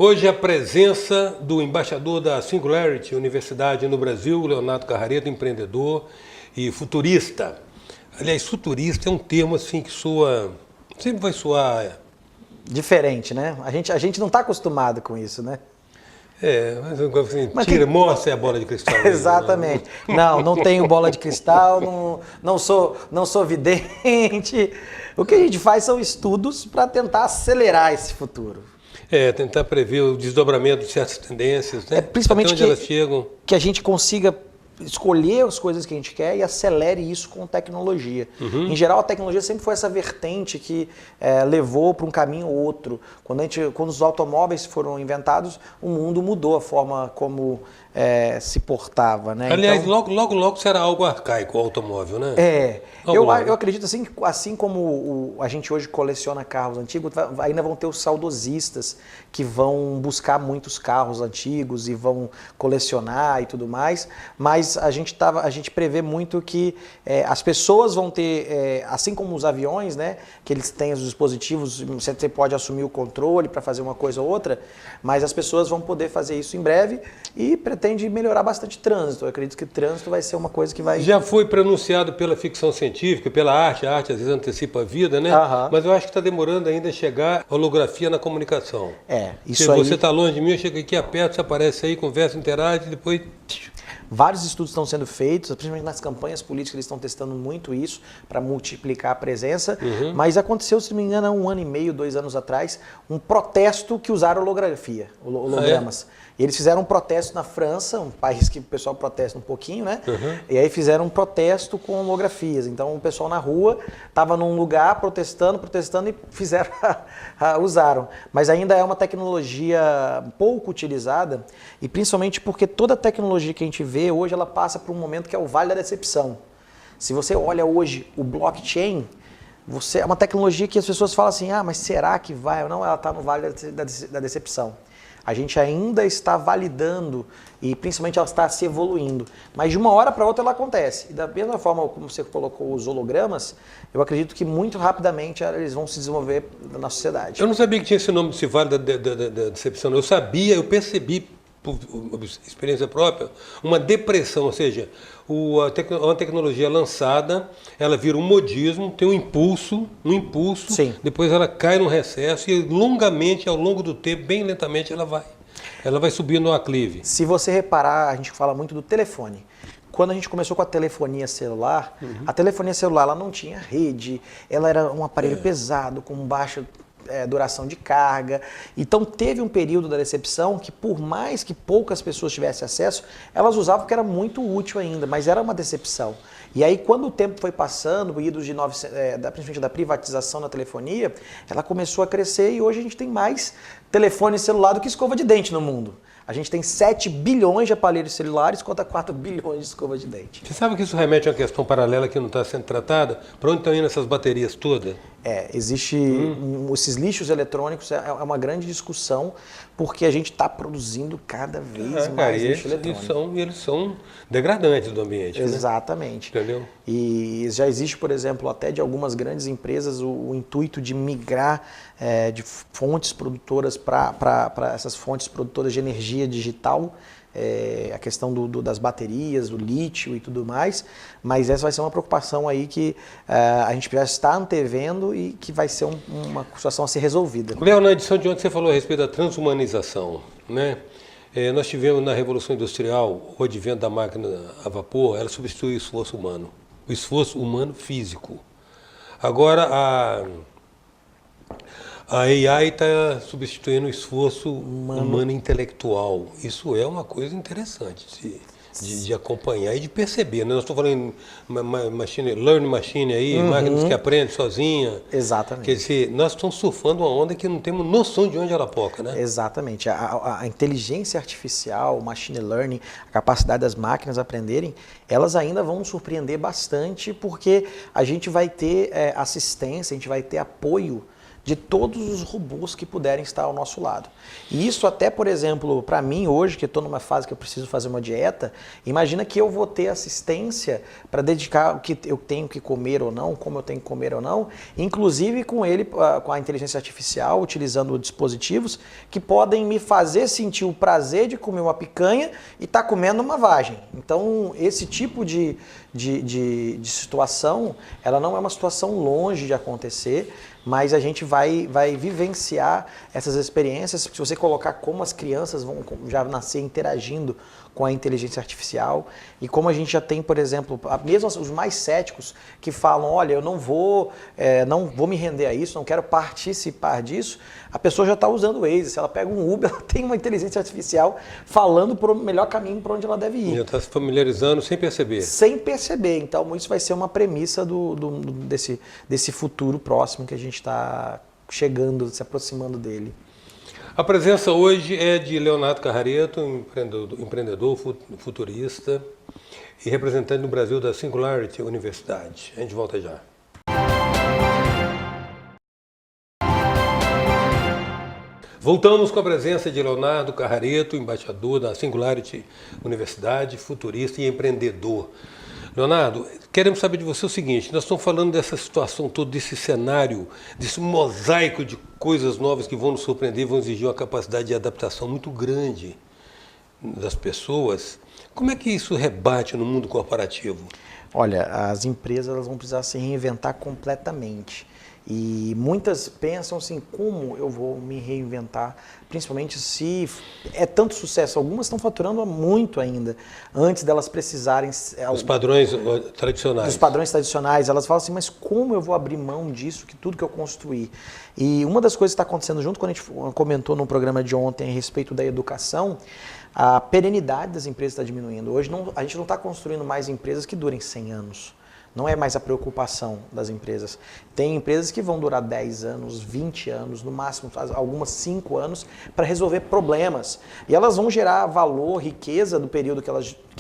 Hoje a presença do embaixador da Singularity Universidade no Brasil, Leonardo Carrareto, empreendedor e futurista. Aliás, futurista é um termo assim que soa, sempre vai soar... Diferente, né? A gente não está acostumado com isso, né? Mas assim, mostra a bola de cristal. Exatamente. Não tenho bola de cristal, não sou vidente. O que a gente faz são estudos para tentar acelerar esse futuro. Tentar prever o desdobramento de certas tendências, né? Principalmente até onde elas chegam. Que a gente consiga escolher as coisas que a gente quer e acelere isso com tecnologia. Em geral, a tecnologia sempre foi essa vertente que levou para um caminho ou outro. Quando os automóveis foram inventados, o mundo mudou a forma como se portava, né? Aliás, então, logo será algo arcaico o automóvel, né? Eu acredito assim como a gente hoje coleciona carros antigos, ainda vão ter os saudosistas que vão buscar muitos carros antigos e vão colecionar e tudo mais, mas a gente prevê muito que as pessoas vão ter, assim como os aviões, né, que eles têm os dispositivos, você pode assumir o controle para fazer uma coisa ou outra, mas as pessoas vão poder fazer isso em breve e pretende melhorar bastante o trânsito. Eu acredito que o trânsito vai ser uma coisa que vai... Já foi pronunciado pela ficção científica, pela arte, a arte às vezes antecipa a vida, né? Mas eu acho que está demorando ainda a chegar a holografia na comunicação. Isso Se aí... você está longe de mim, eu chego aqui, aperto, você aparece aí, conversa, interage, e depois... Vários estudos estão sendo feitos, principalmente nas campanhas políticas, eles estão testando muito isso para multiplicar a presença, mas aconteceu, se não me engano, há 1 ano e meio, 2 anos atrás, um protesto que usaram holografia, hologramas. E eles fizeram um protesto na França, um país que o pessoal protesta um pouquinho, né? E aí fizeram um protesto com holografias. Então o pessoal na rua estava num lugar protestando e fizeram, usaram. Mas ainda é uma tecnologia pouco utilizada, e principalmente porque toda a tecnologia que a gente vê hoje, ela passa por um momento que é o Vale da Decepção. Se você olha hoje o blockchain, é uma tecnologia que as pessoas falam assim, mas será que vai ou não? Ela está no Vale da Decepção. A gente ainda está validando e principalmente ela está se evoluindo. Mas de uma hora para outra ela acontece. E da mesma forma como você colocou os hologramas, eu acredito que muito rapidamente eles vão se desenvolver na sociedade. Eu não sabia que tinha esse nome, esse Vale da Decepção. Eu percebi, por experiência própria, uma depressão, ou seja, uma tecnologia lançada, ela vira um modismo, tem um impulso, Sim. Depois ela cai num recesso e longamente, ao longo do tempo, bem lentamente, ela vai subir no aclive. Se você reparar, a gente fala muito do telefone. Quando a gente começou com a telefonia celular, a telefonia celular ela não tinha rede, ela era um aparelho pesado, com baixa duração de carga. Então teve um período da decepção que, por mais que poucas pessoas tivessem acesso, elas usavam porque era muito útil ainda, mas era uma decepção. E aí, quando o tempo foi passando, idos principalmente da privatização da telefonia, ela começou a crescer e hoje a gente tem mais telefone celular do que escova de dente no mundo. A gente tem 7 bilhões de aparelhos celulares contra 4 bilhões de escova de dente. Você sabe que isso remete a uma questão paralela que não está sendo tratada? Para onde estão indo essas baterias todas? Existe esses lixos eletrônicos, é uma grande discussão, porque a gente está produzindo cada vez mais lixo eletrônico. Eles são degradantes do ambiente. Exatamente. Né? Entendeu? E já existe, por exemplo, até de algumas grandes empresas, o intuito de migrar de fontes produtoras para essas fontes produtoras de energia digital, a questão das baterias, do lítio e tudo mais, mas essa vai ser uma preocupação aí que a gente já está antevendo e que vai ser uma situação a ser resolvida. Léo, na edição de ontem você falou a respeito da transhumanização, né? Nós tivemos na Revolução Industrial o advento da máquina a vapor, ela substitui o esforço humano físico. Agora a AI está substituindo o esforço humano intelectual. Isso é uma coisa interessante de acompanhar e de perceber. Né? Nós estamos falando em learning machine aí, máquinas que aprendem sozinha. Exatamente. Quer dizer, nós estamos surfando uma onda que não temos noção de onde ela poca, né? Exatamente. A inteligência artificial, o machine learning, a capacidade das máquinas aprenderem, elas ainda vão nos surpreender bastante porque a gente vai ter assistência, a gente vai ter apoio de todos os robôs que puderem estar ao nosso lado. E isso até, por exemplo, para mim hoje, que estou numa fase que eu preciso fazer uma dieta, imagina que eu vou ter assistência para dedicar o que eu tenho que comer ou não, como eu tenho que comer ou não, inclusive com ele, com a inteligência artificial, utilizando dispositivos que podem me fazer sentir o prazer de comer uma picanha e estar comendo uma vagem. Então, esse tipo de situação, ela não é uma situação longe de acontecer, mas a gente vai vivenciar essas experiências. Se você colocar como as crianças vão já nascer interagindo com a inteligência artificial e como a gente já tem, por exemplo, mesmo os mais céticos que falam, olha, eu não vou me render a isso, não quero participar disso, a pessoa já está usando o Waze. Se ela pega um Uber, ela tem uma inteligência artificial falando para o melhor caminho para onde ela deve ir. Já está se familiarizando sem perceber. Sem perceber. Então, isso vai ser uma premissa desse futuro próximo que a gente está chegando, se aproximando dele. A presença hoje é de Leonardo Carrareto, empreendedor futurista e representante no Brasil da Singularity Universidade. A gente volta já. Voltamos com a presença de Leonardo Carrareto, embaixador da Singularity Universidade, futurista e empreendedor. Leonardo, queremos saber de você o seguinte, nós estamos falando dessa situação toda, desse cenário, desse mosaico de coisas novas que vão nos surpreender, vão exigir uma capacidade de adaptação muito grande das pessoas. Como é que isso rebate no mundo corporativo? Olha, as empresas elas vão precisar se reinventar completamente. E muitas pensam assim, como eu vou me reinventar, principalmente se é tanto sucesso. Algumas estão faturando muito ainda, antes delas precisarem... Os padrões tradicionais. Dos padrões tradicionais. Elas falam assim, mas como eu vou abrir mão disso, que tudo que eu construí? E uma das coisas que está acontecendo junto, quando a gente comentou no programa de ontem a respeito da educação, a perenidade das empresas está diminuindo. Hoje a gente não está construindo mais empresas que durem 100 anos. Não é mais a preocupação das empresas. Tem empresas que vão durar 10 anos, 20 anos, no máximo algumas 5 anos, para resolver problemas. E elas vão gerar valor, riqueza do período que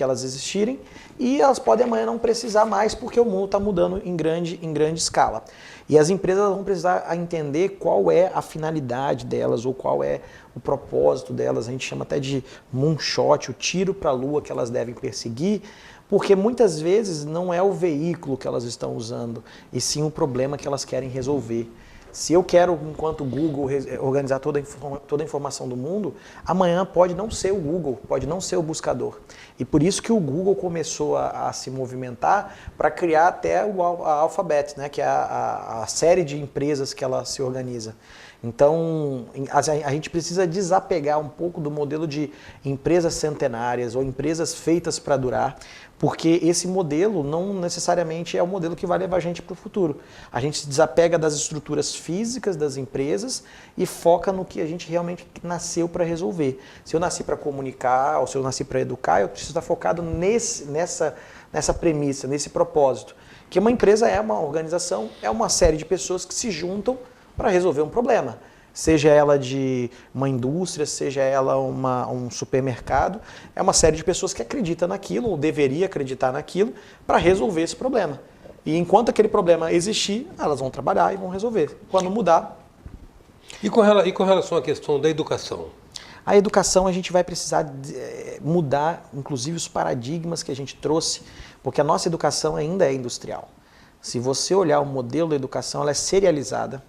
elas existirem, e elas podem amanhã não precisar mais, porque o mundo está mudando em grande escala. E as empresas vão precisar entender qual é a finalidade delas, ou qual é o propósito delas. A gente chama até de moonshot, o tiro para a lua que elas devem perseguir, porque muitas vezes não é o veículo que elas estão usando, e sim o problema que elas querem resolver. Se eu quero, enquanto Google, organizar toda a informação do mundo, amanhã pode não ser o Google, pode não ser o buscador. E por isso que o Google começou a se movimentar para criar até a Alphabet, né, que é a série de empresas que ela se organiza. Então, a gente precisa desapegar um pouco do modelo de empresas centenárias ou empresas feitas para durar, porque esse modelo não necessariamente é o modelo que vai levar a gente para o futuro. A gente se desapega das estruturas físicas das empresas e foca no que a gente realmente nasceu para resolver. Se eu nasci para comunicar ou se eu nasci para educar, eu preciso estar focado nessa premissa, nesse propósito. Que uma empresa é uma organização, é uma série de pessoas que se juntam para resolver um problema. Seja ela de uma indústria, seja ela um supermercado, é uma série de pessoas que acredita naquilo, ou deveria acreditar naquilo, para resolver esse problema. E enquanto aquele problema existir, elas vão trabalhar e vão resolver. Quando mudar... E com relação à questão da educação? A educação a gente vai precisar mudar, inclusive, os paradigmas que a gente trouxe, porque a nossa educação ainda é industrial. Se você olhar o modelo da educação, ela é serializada.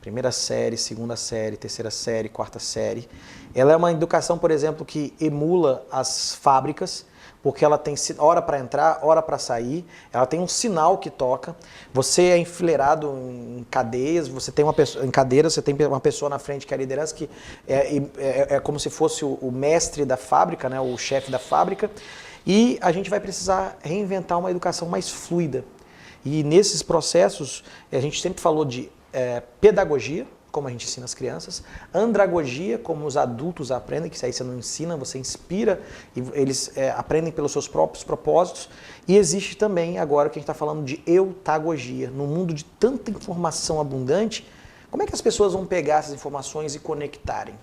Primeira série, segunda série, terceira série, quarta série. Ela é uma educação, por exemplo, que emula as fábricas, porque ela tem hora para entrar, hora para sair, ela tem um sinal que toca. Você é enfileirado em cadeias, você tem uma pessoa em cadeiras, você tem uma pessoa na frente que é a liderança, que é como se fosse o mestre da fábrica, né, o chefe da fábrica. E a gente vai precisar reinventar uma educação mais fluida. E nesses processos, a gente sempre falou de pedagogia, como a gente ensina as crianças, andragogia, como os adultos aprendem, que isso aí você não ensina, você inspira, e eles aprendem pelos seus próprios propósitos, e existe também agora que a gente está falando de eutagogia. No mundo de tanta informação abundante, como é que as pessoas vão pegar essas informações e conectarem?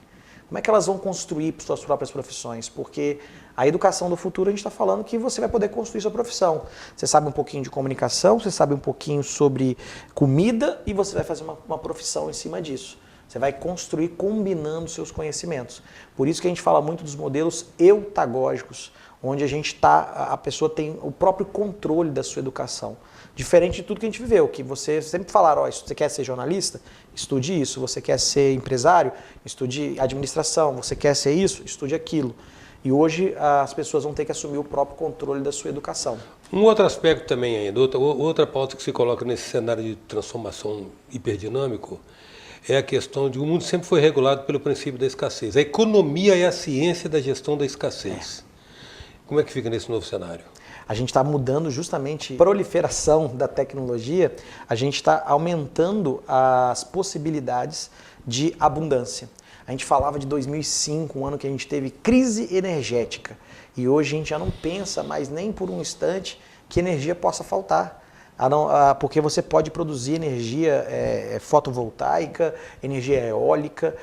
como é que elas vão construir suas próprias profissões? Porque a educação do futuro, a gente está falando que você vai poder construir sua profissão. Você sabe um pouquinho de comunicação, você sabe um pouquinho sobre comida e você vai fazer uma profissão em cima disso. Você vai construir combinando seus conhecimentos. Por isso que a gente fala muito dos modelos eutagógicos, onde a pessoa tem o próprio controle da sua educação. Diferente de tudo que a gente viveu, que você sempre falaram, você quer ser jornalista? Estude isso. Você quer ser empresário? Estude administração. Você quer ser isso? Estude aquilo. E hoje as pessoas vão ter que assumir o próprio controle da sua educação. Um outro aspecto também ainda, outra pauta que se coloca nesse cenário de transformação hiperdinâmico, é a questão de que o mundo sempre foi regulado pelo princípio da escassez. A economia é a ciência da gestão da escassez. Como é que fica nesse novo cenário? A gente está mudando justamente a proliferação da tecnologia, a gente está aumentando as possibilidades de abundância. A gente falava de 2005, um ano que a gente teve crise energética, e hoje a gente já não pensa mais nem por um instante que energia possa faltar. Porque você pode produzir energia fotovoltaica, energia eólica,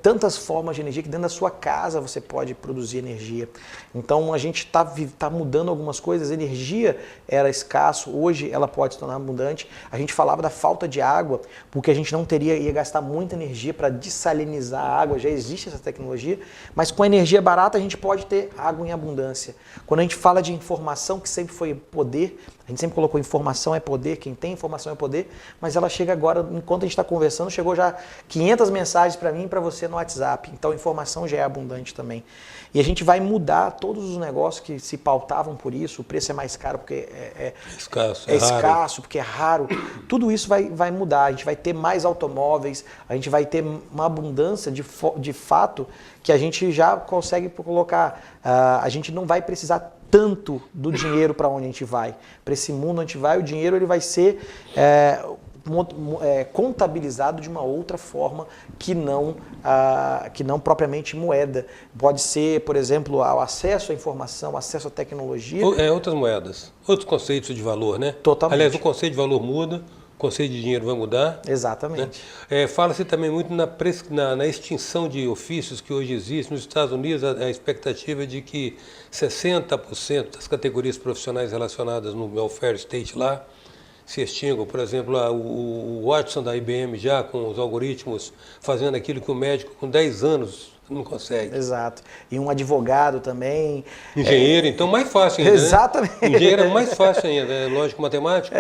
tantas formas de energia que dentro da sua casa você pode produzir energia. Então a gente está mudando algumas coisas, a energia era escasso, hoje ela pode se tornar abundante. A gente falava da falta de água, porque a gente não ia gastar muita energia para dessalinizar a água, já existe essa tecnologia, mas com a energia barata a gente pode ter água em abundância. Quando a gente fala de informação, que sempre foi poder, a gente sempre colocou informação é poder, quem tem informação é poder, mas ela chega agora, enquanto a gente está conversando, chegou já 500 mensagens para mim e para você no WhatsApp, então a informação já é abundante também. E a gente vai mudar todos os negócios que se pautavam por isso, o preço é mais caro porque é escasso, porque é raro, tudo isso vai mudar, a gente vai ter mais automóveis, a gente vai ter uma abundância de fato que a gente já consegue colocar, a gente não vai precisar tanto do dinheiro para onde a gente vai. Para esse mundo onde a gente vai, o dinheiro ele vai ser contabilizado de uma outra forma que não propriamente moeda. Pode ser, por exemplo, o acesso à informação, acesso à tecnologia. Outras moedas, outros conceitos de valor, né? Totalmente. Aliás, o conceito de valor muda, o conceito de dinheiro vai mudar. Exatamente. Né? Fala-se também muito na extinção de ofícios que hoje existem. Nos Estados Unidos, a expectativa é de que 60% das categorias profissionais relacionadas no welfare state lá se extingam. Por exemplo, o Watson da IBM já com os algoritmos fazendo aquilo que o médico com 10 anos não consegue. Exato. E um advogado também. Engenheiro, então mais fácil ainda. Exatamente. Né? Engenheiro é mais fácil ainda, é lógico matemático.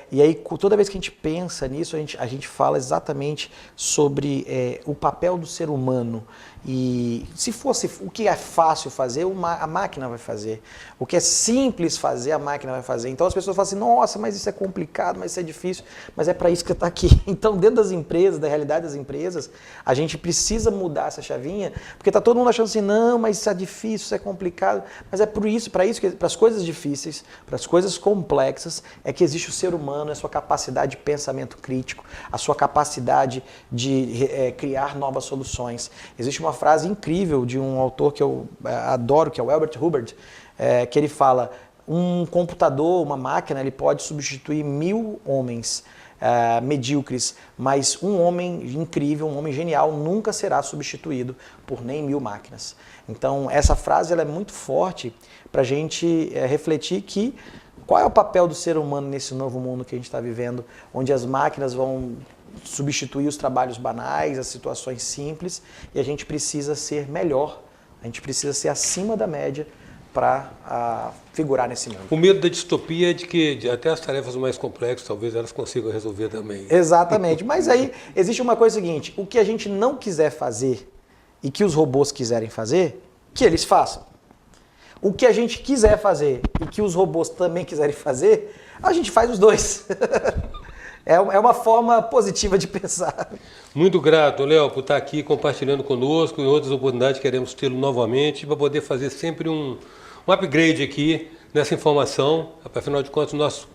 E aí toda vez que a gente pensa nisso, a gente fala exatamente sobre o papel do ser humano. E se fosse o que é fácil fazer, a máquina vai fazer. O que é simples fazer, a máquina vai fazer. Então as pessoas falam assim, nossa, mas isso é complicado, mas isso é difícil, mas é para isso que você está aqui. Então dentro das empresas, da realidade das empresas, a gente precisa mudar essa chavinha, porque está todo mundo achando assim, não, mas isso é difícil, isso é complicado. Mas é para as coisas difíceis, para as coisas complexas, é que existe o ser humano, a sua capacidade de pensamento crítico, a sua capacidade de criar novas soluções. Existe uma frase incrível de um autor que eu adoro, que é o Albert Hubbard, que ele fala, um computador, uma máquina, ele pode substituir 1000 homens medíocres, mas um homem incrível, um homem genial, nunca será substituído por nem 1000 máquinas. Então, essa frase ela é muito forte para a gente refletir que qual é o papel do ser humano nesse novo mundo que a gente está vivendo, onde as máquinas vão substituir os trabalhos banais, as situações simples, e a gente precisa ser melhor, a gente precisa ser acima da média para figurar nesse mundo. O medo da distopia é de que até as tarefas mais complexas, talvez elas consigam resolver também. Exatamente, mas aí existe uma coisa seguinte, o que a gente não quiser fazer e que os robôs quiserem fazer, que eles façam. O que a gente quiser fazer e que os robôs também quiserem fazer, a gente faz os dois. É uma forma positiva de pensar. Muito grato, Léo, por estar aqui compartilhando conosco. Em outras oportunidades queremos tê-lo novamente para poder fazer sempre um upgrade aqui nessa informação. Afinal de contas, nossa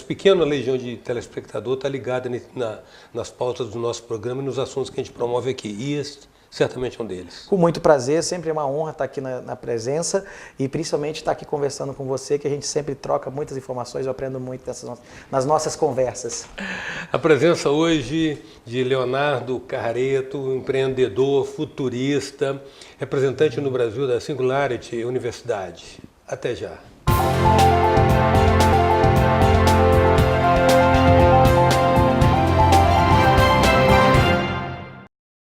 pequena legião de telespectador está ligada nas pautas do nosso programa e nos assuntos que a gente promove aqui. E certamente é um deles. Com muito prazer, sempre é uma honra estar aqui na presença e principalmente estar aqui conversando com você, que a gente sempre troca muitas informações, eu aprendo muito nas nossas conversas. A presença hoje de Leonardo Carreto, empreendedor, futurista, representante no Brasil da Singularity Universidade. Até já.